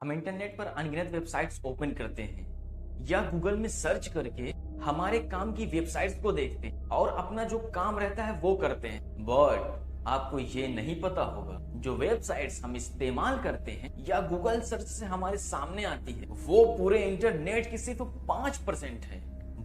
हम इंटरनेट पर अनगिनत वेबसाइट्स ओपन करते हैं या गूगल में सर्च करके हमारे काम की वेबसाइट्स को देखते हैं और अपना जो काम रहता है वो करते हैं। बट आपको ये नहीं पता होगा जो वेबसाइट्स हम इस्तेमाल करते हैं या गूगल सर्च से हमारे सामने आती है वो पूरे इंटरनेट की सिर्फ 5% है।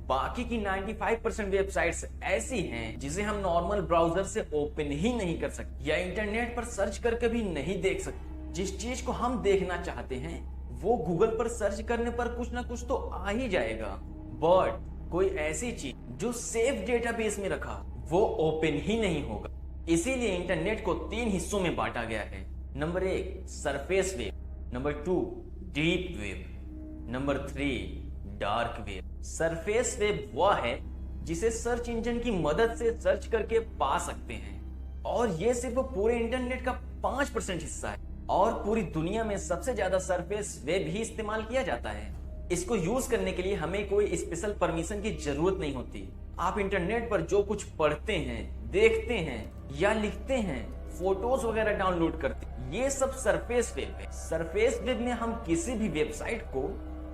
बाकी की 95% वेबसाइट्स ऐसी हैं जिसे हम नॉर्मल ब्राउजर से ओपन ही नहीं कर सकते या इंटरनेट पर सर्च करके भी नहीं देख सकते। जिस चीज को हम देखना चाहते हैं वो गूगल पर सर्च करने पर कुछ ना कुछ तो आ ही जाएगा, बट कोई ऐसी चीज जो सेफ डेटाबेस में रखा वो ओपन ही नहीं होगा। इसीलिए इंटरनेट को 3 हिस्सों में बांटा गया है। Number 1 surface web, number 2 deep web, number 3 dark web. Surface web वह है जिसे सर्च इंजन की मदद से सर्च करके पा सकते हैं और ये सिर्फ पूरे इंटरनेट का 5% हिस्सा है और पूरी दुनिया में सबसे ज्यादा सरफेस वेब ही इस्तेमाल किया जाता है। इसको यूज करने के लिए हमें कोई स्पेशल परमिशन की जरूरत नहीं होती। आप इंटरनेट पर जो कुछ पढ़ते हैं, देखते हैं या लिखते हैं, फोटोज वगैरह डाउनलोड करते हैं, ये सब सरफेस वेब है। सरफेस वेब में हम किसी भी वेबसाइट को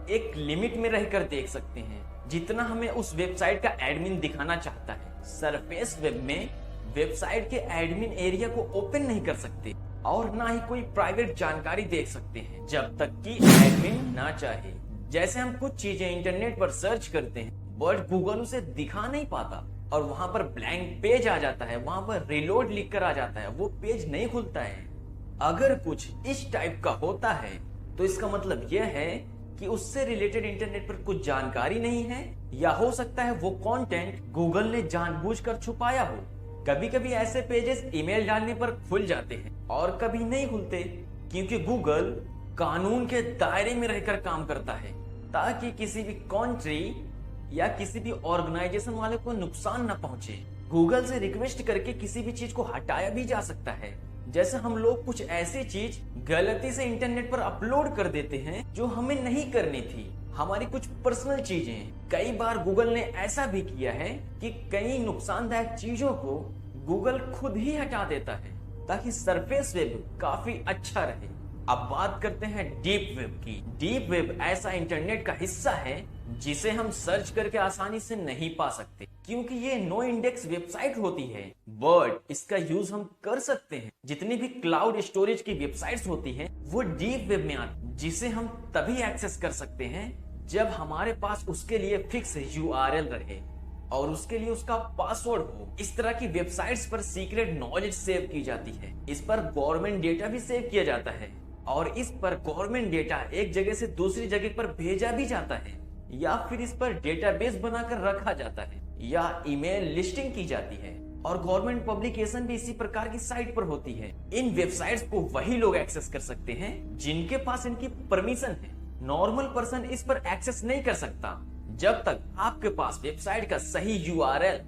एक लिमिट में रहकर देख सकते हैं जितना हमें उस वेबसाइट का एडमिन दिखाना चाहता है। सरफेस वेब में वेबसाइट के एडमिन एरिया को ओपन नहीं कर सकते और ना ही कोई प्राइवेट जानकारी देख सकते हैं जब तक कि एडमिन ना चाहे। जैसे हम कुछ चीजें इंटरनेट पर सर्च करते हैं बट गूगल उसे दिखा नहीं पाता और वहां पर ब्लैंक पेज आ जाता है, वहां पर रिलोड लिख कर आ जाता है, वो पेज नहीं खुलता है। अगर कुछ इस टाइप का होता है तो इसका मतलब यह है कि उससे रिलेटेड इंटरनेट पर कुछ जानकारी नहीं है या हो सकता है वो कंटेंट गूगल ने जानबूझकर छुपाया हो। कभी कभी ऐसे पेजेस ईमेल डालने पर खुल जाते हैं और कभी नहीं खुलते क्योंकि गूगल कानून के दायरे में रहकर काम करता है ताकि किसी भी कंट्री या किसी भी ऑर्गेनाइजेशन वाले को नुकसान न पहुंचे। गूगल से रिक्वेस्ट करके किसी भी चीज को हटाया भी जा सकता है। जैसे हम लोग कुछ ऐसी चीज गलती से इंटरनेट पर अपलोड कर देते हैं जो हमें नहीं करनी थी, हमारी कुछ पर्सनल चीजें। कई बार गूगल ने ऐसा भी किया है कि कई नुकसानदायक चीजों को गूगल खुद ही हटा देता है ताकि सरफेस वेब काफी अच्छा रहे। अब बात करते हैं डीप वेब की। डीप वेब ऐसा इंटरनेट का हिस्सा है जिसे हम सर्च करके आसानी से नहीं पा सकते क्योंकि ये नो इंडेक्स वेबसाइट होती है, बट इसका यूज हम कर सकते हैं। जितनी भी क्लाउड स्टोरेज की वेबसाइट्स होती हैं वो डीप वेब में आती, जिसे हम तभी एक्सेस कर सकते हैं जब हमारे पास उसके लिए फिक्स यूआरएल रहे और उसके लिए उसका पासवर्ड हो। इस तरह की वेबसाइट्स पर सीक्रेट नॉलेज सेव की जाती है, इस पर गवर्नमेंट डेटा भी सेव किया जाता है और इस पर गवर्नमेंट डेटा एक जगह से दूसरी जगह पर भेजा भी जाता है या फिर इस पर डेटाबेस बनाकर रखा जाता है या ईमेल लिस्टिंग की जाती है और गवर्नमेंट पब्लिकेशन भी इसी प्रकार की साइट पर होती है। इन वेबसाइट्स को वही लोग एक्सेस कर सकते हैं जिनके पास इनकी परमिशन है। नॉर्मल पर्सन इस पर एक्सेस नहीं कर सकता। जब तक आपके पास वेबसाइट का सही यूआरएल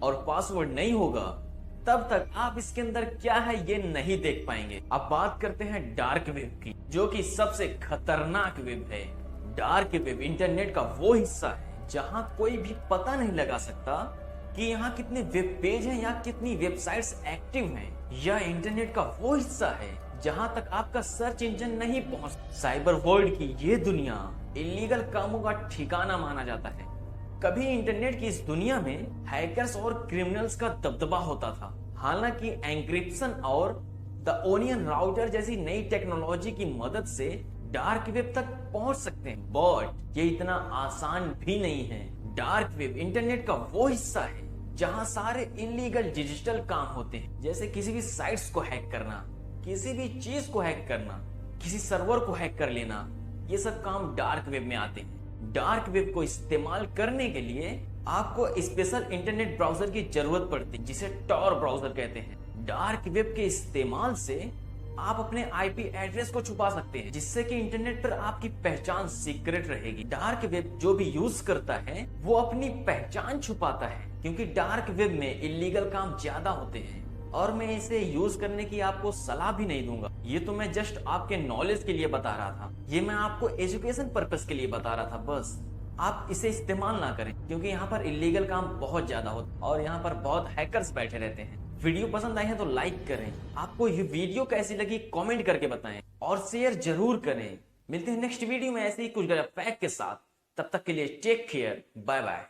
और पासवर्ड नहीं होगा तब तक आप इसके अंदर क्या है ये नहीं देख पाएंगे। अब बात करते हैं डार्क वेब की, जो कि सबसे खतरनाक वेब है। डार्क वेब इंटरनेट का वो हिस्सा है जहां कोई भी पता नहीं लगा सकता कि यहाँ कितने वेब पेज हैं या कितनी वेबसाइट्स एक्टिव हैं। यह इंटरनेट का वो हिस्सा है जहां तक आपका सर्च इंजन नहीं पहुंच। साइबर वर्ल्ड की ये दुनिया इलीगल कामों का ठिकाना माना जाता है। कभी इंटरनेट की इस दुनिया में हैकर्स और क्रिमिनल्स का दबदबा होता था। हालांकि एन्क्रिप्शन और द ओनियन राउटर जैसी नई टेक्नोलॉजी की मदद से डार्क वेब तक पहुंच सकते हैं, बट ये इतना आसान भी नहीं है। डार्क वेब इंटरनेट का वो हिस्सा है जहां सारे इलीगल डिजिटल काम होते हैं, जैसे किसी भी साइट्स को हैक करना, किसी भी चीज को हैक करना, किसी सर्वर को हैक कर लेना, ये सब काम डार्क वेब में आते हैं। डार्क वेब को इस्तेमाल करने के लिए आपको स्पेशल इंटरनेट ब्राउजर की जरूरत पड़ती है जिसे टॉर ब्राउजर कहते हैं। डार्क वेब के इस्तेमाल से आप अपने आईपी एड्रेस को छुपा सकते हैं जिससे कि इंटरनेट पर आपकी पहचान सीक्रेट रहेगी। डार्क वेब जो भी यूज करता है वो अपनी पहचान छुपाता है क्योंकि डार्क वेब में इलीगल काम ज्यादा होते हैं और मैं इसे यूज करने की आपको सलाह भी नहीं दूंगा। ये तो मैं जस्ट आपके नॉलेज के लिए बता रहा था, ये मैं आपको एजुकेशन पर्पस के लिए बता रहा था। बस आप इसे इस्तेमाल ना करें क्योंकि यहाँ पर इलीगल काम बहुत ज्यादा होता है और यहाँ पर बहुत हैकर्स बैठे रहते हैं। वीडियो पसंद आई है तो लाइक करें। आपको ये वीडियो कैसी लगी कमेंट करके बताएं और शेयर जरूर करें। मिलते हैं नेक्स्ट वीडियो में ऐसे ही कुछ गलत फैक्ट के साथ। तब तक के लिए टेक केयर, बाय बाय।